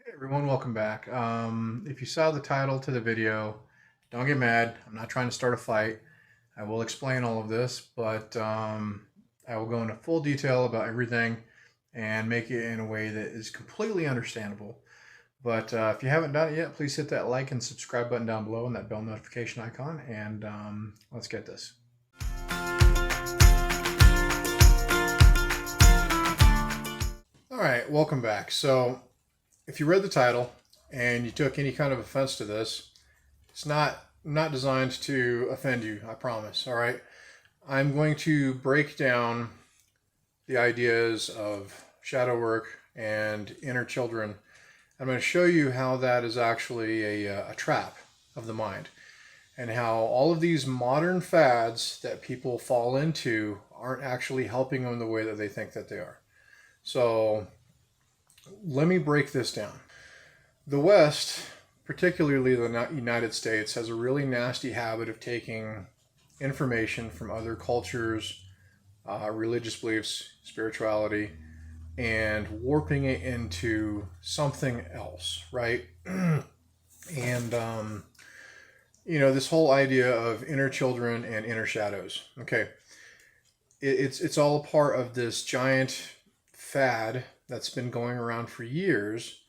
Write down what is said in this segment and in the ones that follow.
Hey everyone, welcome back. If you saw the title to the video, don't get mad. I'm not trying to start a fight. I will explain all of this, but I will go into full detail about everything and make it in a way that is completely understandable. But if you haven't done it yet, please hit that like and subscribe button down below and that bell notification icon, and let's get this. All right, welcome back. So, if you read the title and you took any kind of offense to this, it's not designed to offend you, I promise. All right. I'm going to break down the ideas of shadow work and inner children. I'm going to show you how that is actually a trap of the mind, and how all of these modern fads that people fall into aren't actually helping them the way that they think that they are. So let me break this down. The West, particularly the United States, has a really nasty habit of taking information from other cultures, religious beliefs, spirituality, and warping it into something else, right? And this whole idea of inner children and inner shadows. Okay, it's all a part of this giant fad that's been going around for years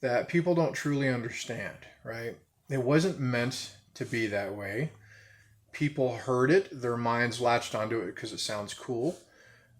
that people don't truly understand, right? It wasn't meant to be that way. People heard it, their minds latched onto it because it sounds cool,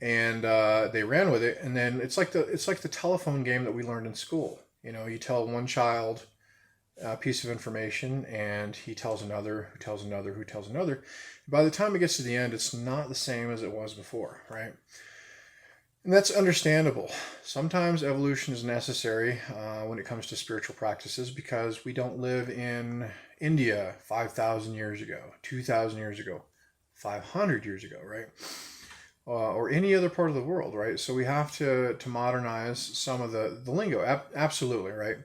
and they ran with it. And then it's like the telephone game that we learned in school. You tell one child a piece of information, and he tells another, who tells another, who tells another. By the time it gets to the end, it's not the same as it was before, right? And that's understandable. Sometimes evolution is necessary when it comes to spiritual practices, because we don't live in India 5,000 years ago, 2,000 years ago, 500 years ago, right? Or any other part of the world, right? So we have to modernize some of the lingo, absolutely, right?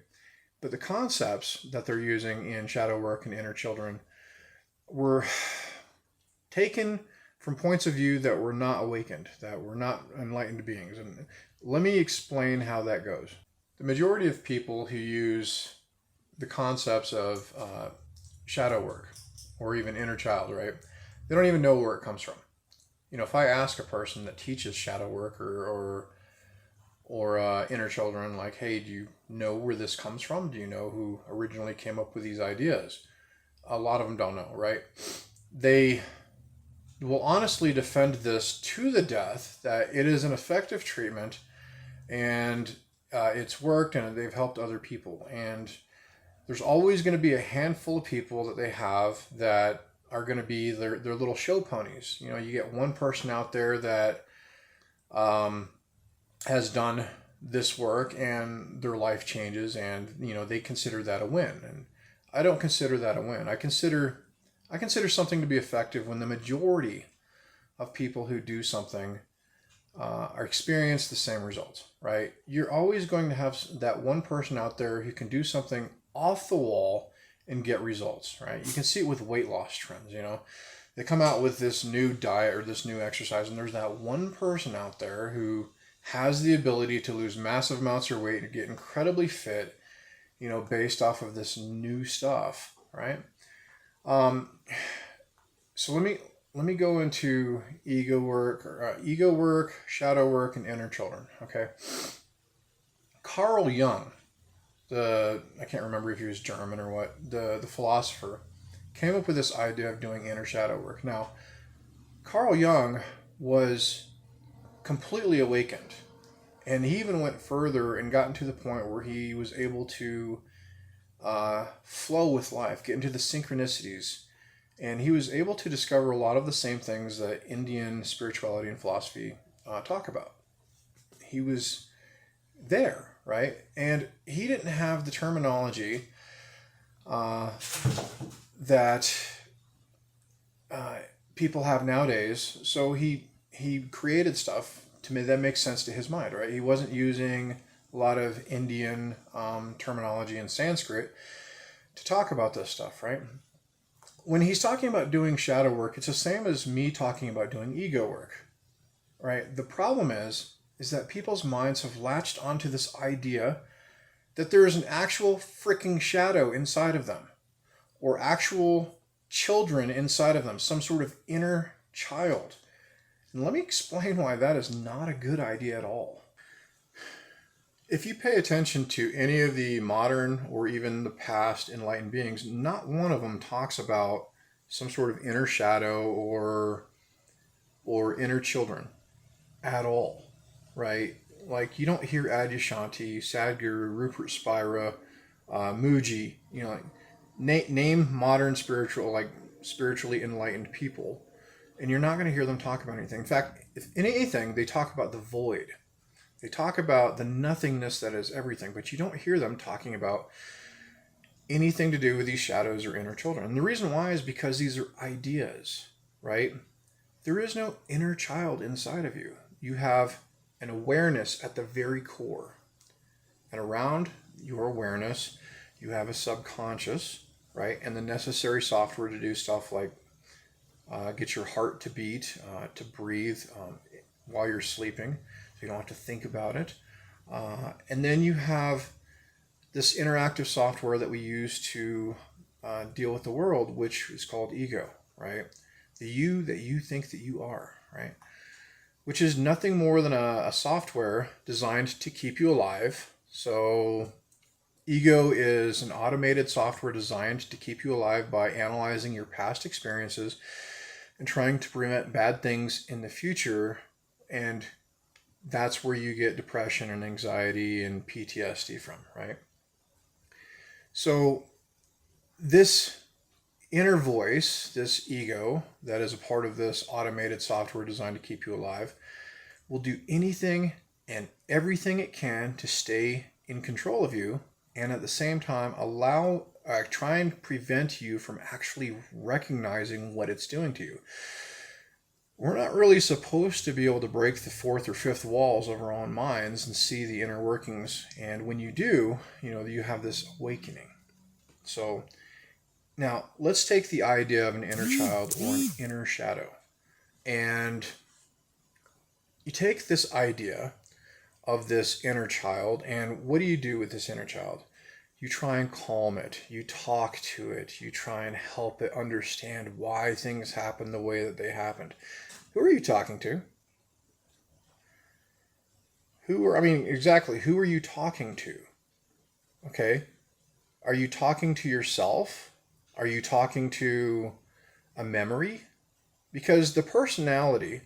But the concepts that they're using in shadow work and inner children were taken from points of view that were not awakened, that were not enlightened beings. And let me explain how that goes. The majority of people who use the concepts of shadow work or even inner child, right, they don't even know where it comes from. If I ask a person that teaches shadow work or inner children, like, hey, do you know where this comes from? Do you know who originally came up with these ideas? A lot of them don't know, right? They will honestly defend this to the death, that it is an effective treatment, and it's worked and they've helped other people. And there's always going to be a handful of people that they have that are going to be their little show ponies. You get one person out there that has done this work and their life changes, and they consider that a win. And I don't consider that a win. I consider something to be effective when the majority of people who do something are experience the same results, right? You're always going to have that one person out there who can do something off the wall and get results, right? You can see it with weight loss trends. They come out with this new diet or this new exercise, and there's that one person out there who has the ability to lose massive amounts of weight and get incredibly fit, based off of this new stuff, right? So let me go into ego work, shadow work, and inner children. Okay, Carl Jung, I can't remember if he was German or what, the philosopher, came up with this idea of doing inner shadow work. Now, Carl Jung was completely awakened, and he even went further and gotten to the point where he was able to flow with life, get into the synchronicities, and he was able to discover a lot of the same things that Indian spirituality and philosophy talk about. He was there, right? And he didn't have the terminology that people have nowadays. So he created stuff that makes sense to his mind, right? He wasn't using a lot of Indian terminology and Sanskrit to talk about this stuff, right? When he's talking about doing shadow work, it's the same as me talking about doing ego work, right? The problem is that people's minds have latched onto this idea that there is an actual freaking shadow inside of them, or actual children inside of them, some sort of inner child. And let me explain why that is not a good idea at all. If you pay attention to any of the modern or even the past enlightened beings, not one of them talks about some sort of inner shadow or inner children at all, right? Like, you don't hear Adyashanti, Sadhguru, Rupert Spira, Mooji, name modern spiritually enlightened people, and you're not going to hear them talk about anything. In fact, if anything, they talk about the void. They talk about the nothingness that is everything, but you don't hear them talking about anything to do with these shadows or inner children. And the reason why is because these are ideas, right? There is no inner child inside of you. You have an awareness at the very core. And around your awareness, you have a subconscious, right? And the necessary software to do stuff like get your heart to beat, to breathe while you're sleeping, so you don't have to think about it. And then you have this interactive software that we use to deal with the world, which is called ego, right? The you that you think that you are, right? Which is nothing more than a software designed to keep you alive. So ego is an automated software designed to keep you alive by analyzing your past experiences and trying to prevent bad things in the future. And that's where you get depression and anxiety and PTSD from, right? So this inner voice, this ego that is a part of this automated software designed to keep you alive, will do anything and everything it can to stay in control of you, and at the same time try and prevent you from actually recognizing what it's doing to you. We're not really supposed to be able to break the fourth or fifth walls of our own minds and see the inner workings. And when you do, you have this awakening. So now let's take the idea of an inner child or an inner shadow. And you take this idea of this inner child, and what do you do with this inner child? You try and calm it. You talk to it. You try and help it understand why things happen the way that they happened. Who are you talking to? Who are you talking to? Okay. Are you talking to yourself? Are you talking to a memory? Because the personality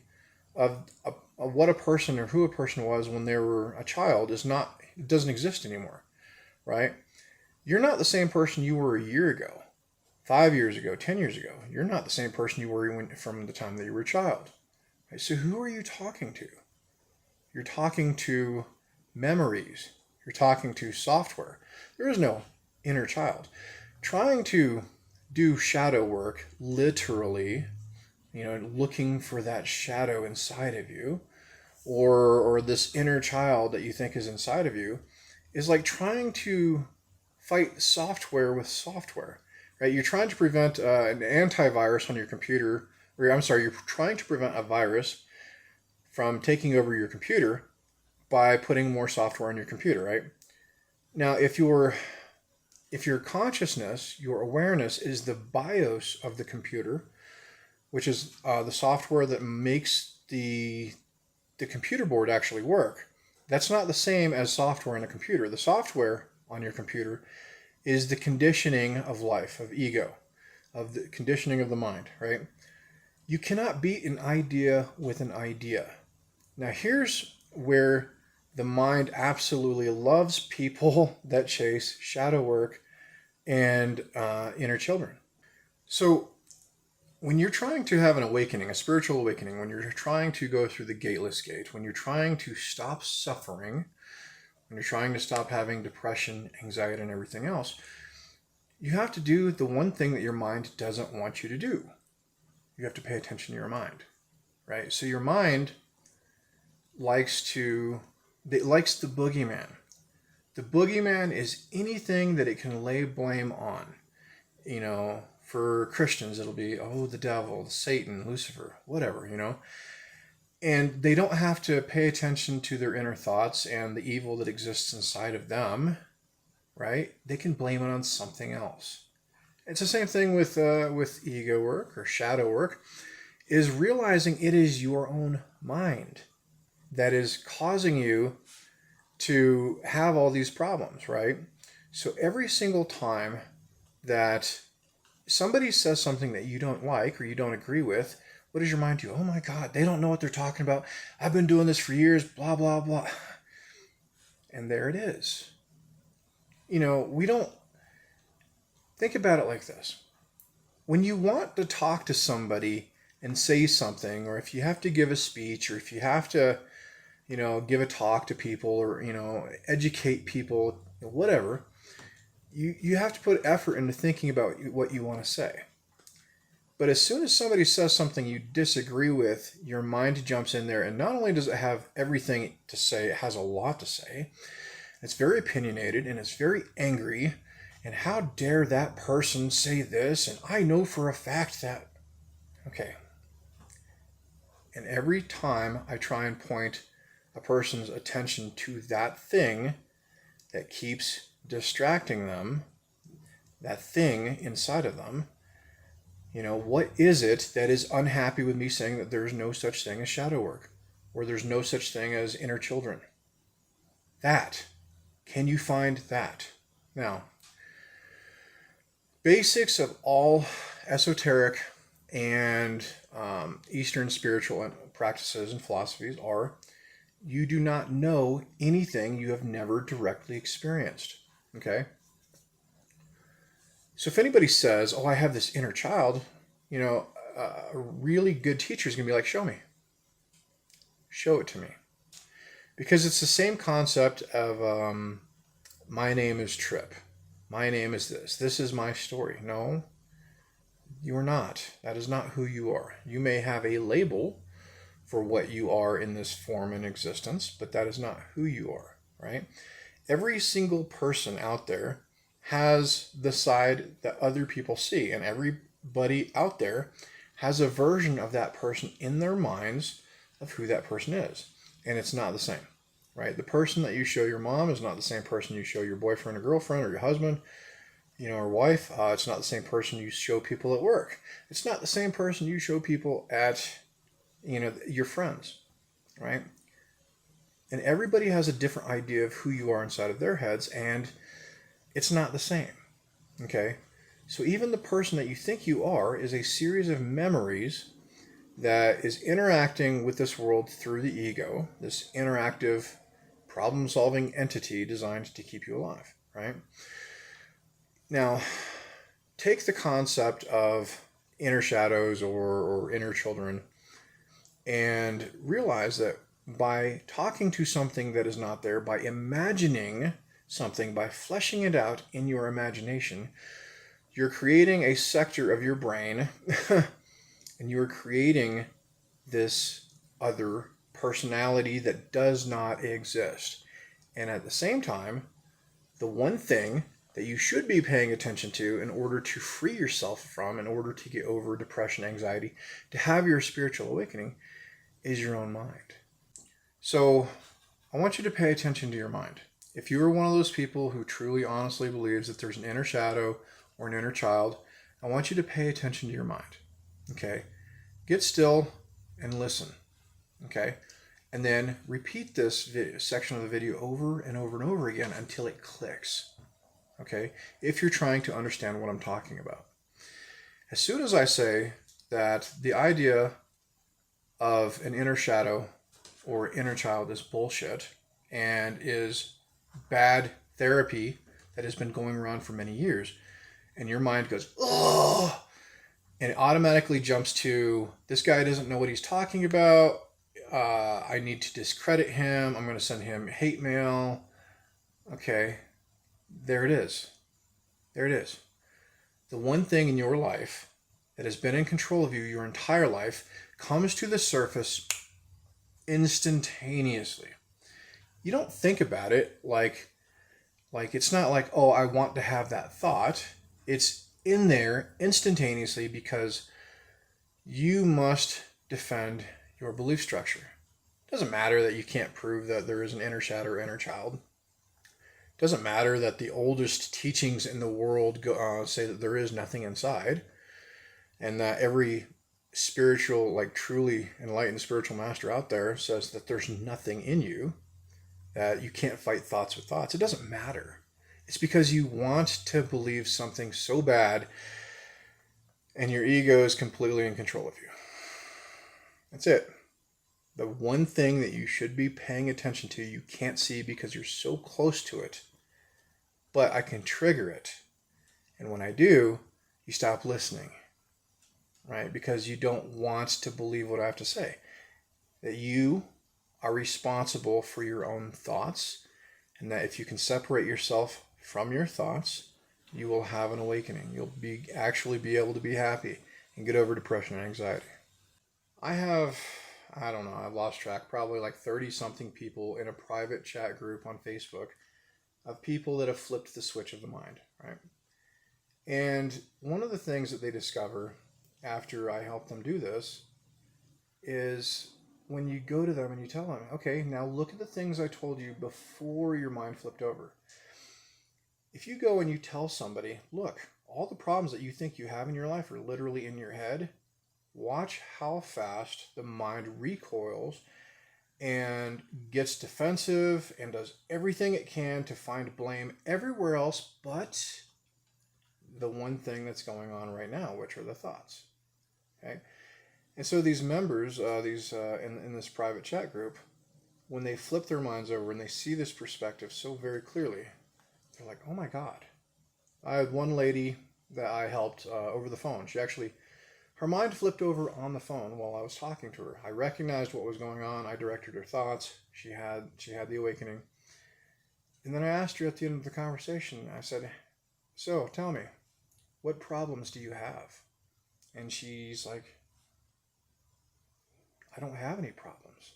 of what a person or who a person was when they were a child doesn't exist anymore, right? You're not the same person you were a year ago, 5 years ago, 10 years ago. You're not the same person you were from the time that you were a child. Right? So who are you talking to? You're talking to memories. You're talking to software. There is no inner child. Trying to do shadow work, literally, looking for that shadow inside of you, or this inner child that you think is inside of you, is like trying to fight software with software, right? You're trying to prevent an antivirus on your computer, you're trying to prevent a virus from taking over your computer by putting more software on your computer, right? Now, if your consciousness, your awareness is the BIOS of the computer, which is the software that makes the computer board actually work. That's not the same as software in a computer. The software on your computer is the conditioning of life, of ego, of the conditioning of the mind, right? You cannot beat an idea with an idea. Now, here's where the mind absolutely loves people that chase shadow work and inner children. So when you're trying to have an awakening, a spiritual awakening, when you're trying to go through the gateless gate, when you're trying to stop suffering, when you're trying to stop having depression, anxiety, and everything else, you have to do the one thing that your mind doesn't want you to do. You have to pay attention to your mind, right? So your mind likes the boogeyman. The boogeyman is anything that it can lay blame on. For Christians, it'll be, the devil, Satan, Lucifer, whatever, And they don't have to pay attention to their inner thoughts and the evil that exists inside of them. right? They can blame it on something else. It's the same thing with ego work or shadow work, is realizing it is your own mind that is causing you to have all these problems, right? So every single time that somebody says something that you don't like or you don't agree with, what does your mind do? Oh my God, they don't know what they're talking about. I've been doing this for years, blah, blah, blah. And there it is. We don't think about it like this. When you want to talk to somebody and say something, or if you have to give a speech, or if you have to, give a talk to people, or, educate people, whatever, you have to put effort into thinking about what you want to say. But as soon as somebody says something you disagree with, your mind jumps in there, and not only does it have everything to say, it has a lot to say. It's very opinionated, and it's very angry. And how dare that person say this? And I know for a fact that... Okay. And every time I try and point a person's attention to that thing that keeps distracting them, that thing inside of them, what is it that is unhappy with me saying that there's no such thing as shadow work, or there's no such thing as inner children? That. Can you find that? Now, basics of all esoteric and Eastern spiritual practices and philosophies are, you do not know anything you have never directly experienced. Okay? So if anybody says, oh, I have this inner child, a really good teacher is going to be like, show me. Show it to me. Because it's the same concept of, my name is Trip. My name is this. This is my story. No, you are not. That is not who you are. You may have a label for what you are in this form and existence, but that is not who you are, right? Every single person out there has the side that other people see, and everybody out there has a version of that person in their minds of who that person is, and it's not the same, right? The person that you show your mom is not the same person you show your boyfriend or girlfriend or your husband, or wife. It's not the same person you show people at work. It's not the same person you show people at, your friends, right? And everybody has a different idea of who you are inside of their heads, and it's not the same, okay? So even the person that you think you are is a series of memories that is interacting with this world through the ego, this interactive problem-solving entity designed to keep you alive, right? Now, take the concept of inner shadows or inner children and realize that by talking to something that is not there, by imagining something, by fleshing it out in your imagination, you're creating a sector of your brain and you're creating this other personality that does not exist. And at the same time, the one thing that you should be paying attention to in order to free yourself from, in order to get over depression, anxiety, to have your spiritual awakening, is your own mind. So I want you to pay attention to your mind. If you are one of those people who truly, honestly believes that there's an inner shadow or an inner child, I want you to pay attention to your mind. Okay? Get still and listen. Okay? And then repeat this section of the video over and over and over again until it clicks. Okay? If you're trying to understand what I'm talking about. As soon as I say that the idea of an inner shadow or inner child is bullshit and is bad therapy that has been going around for many years, and your mind goes, oh, and it automatically jumps to, this guy doesn't know what he's talking about, I need to discredit him, I'm going to send him hate mail. Okay, there it is. There it is. The one thing in your life that has been in control of you your entire life comes to the surface instantaneously. You don't think about it like it's not like, oh, I want to have that thought. It's in there instantaneously because you must defend your belief structure. It doesn't matter that you can't prove that there is an inner shadow or inner child. Doesn't matter that the oldest teachings in the world say that there is nothing inside, and that every spiritual, like truly enlightened spiritual master out there says that there's nothing in you, that you can't fight thoughts with thoughts. It doesn't matter. It's because you want to believe something so bad, and your ego is completely in control of you. That's it. The one thing that you should be paying attention to, you can't see because you're so close to it, but I can trigger it. And when I do, you stop listening, right? Because you don't want to believe what I have to say. That you are responsible for your own thoughts, and that if you can separate yourself from your thoughts, you will have an awakening. You'll actually be able to be happy and get over depression and anxiety. I've lost track, probably like 30 something people in a private chat group on Facebook of people that have flipped the switch of the mind, right? And one of the things that they discover after I help them do this is when you go to them and you tell them, okay, now look at the things I told you before your mind flipped over. If you go and you tell somebody, look, all the problems that you think you have in your life are literally in your head, watch how fast the mind recoils and gets defensive and does everything it can to find blame everywhere else but the one thing that's going on right now, which are the thoughts. Okay? And so these members, in this private chat group, when they flip their minds over and they see this perspective so very clearly, they're like, oh my God. I had one lady that I helped over the phone. Her mind flipped over on the phone while I was talking to her. I recognized what was going on. I directed her thoughts. She had the awakening. And then I asked her at the end of the conversation, I said, so tell me, what problems do you have? And she's like, I don't have any problems.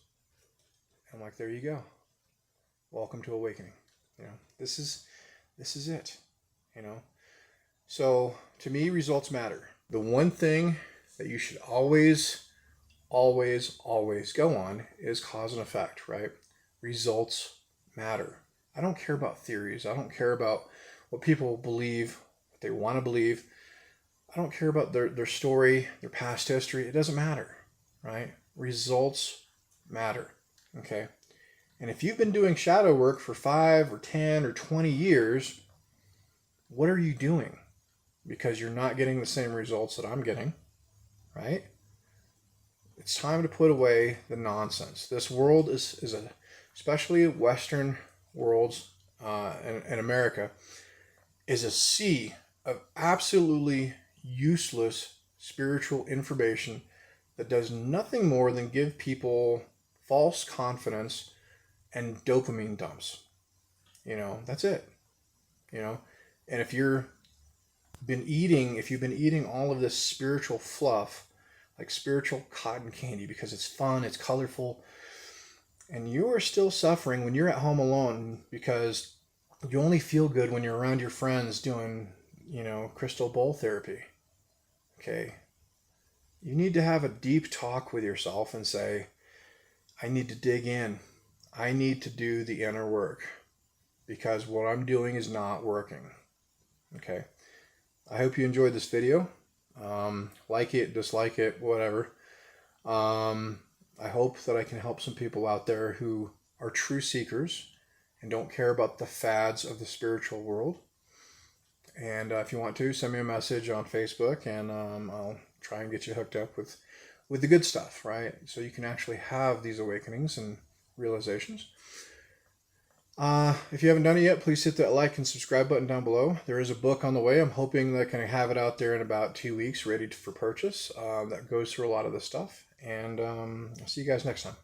I'm like, there you go. Welcome to awakening. This is it. So to me, results matter. The one thing that you should always, always, always go on is cause and effect, right? Results matter. I don't care about theories. I don't care about what people believe, what they want to believe. I don't care about their story, their past history. It doesn't matter, right? Results matter, okay? And if you've been doing shadow work for 5 or 10 or 20 years, what are you doing? Because you're not getting the same results that I'm getting, right? It's time to put away the nonsense. This world especially Western worlds and America, is a sea of absolutely useless spiritual information that does nothing more than give people false confidence and dopamine dumps. That's it. And if you've been eating all of this spiritual fluff, like spiritual cotton candy, because it's fun, it's colorful, and you are still suffering when you're at home alone because you only feel good when you're around your friends doing, crystal bowl therapy. Okay. You need to have a deep talk with yourself and say, I need to dig in. I need to do the inner work because what I'm doing is not working. Okay. I hope you enjoyed this video. Like it, dislike it, whatever. I hope that I can help some people out there who are true seekers and don't care about the fads of the spiritual world. And if you want to, send me a message on Facebook, and I'll try and get you hooked up with the good stuff, right? So you can actually have these awakenings and realizations. If you haven't done it yet, please hit that like and subscribe button down below. There is a book on the way. I'm hoping that I can have it out there in about 2 weeks, ready for purchase. That goes through a lot of this stuff. And I'll see you guys next time.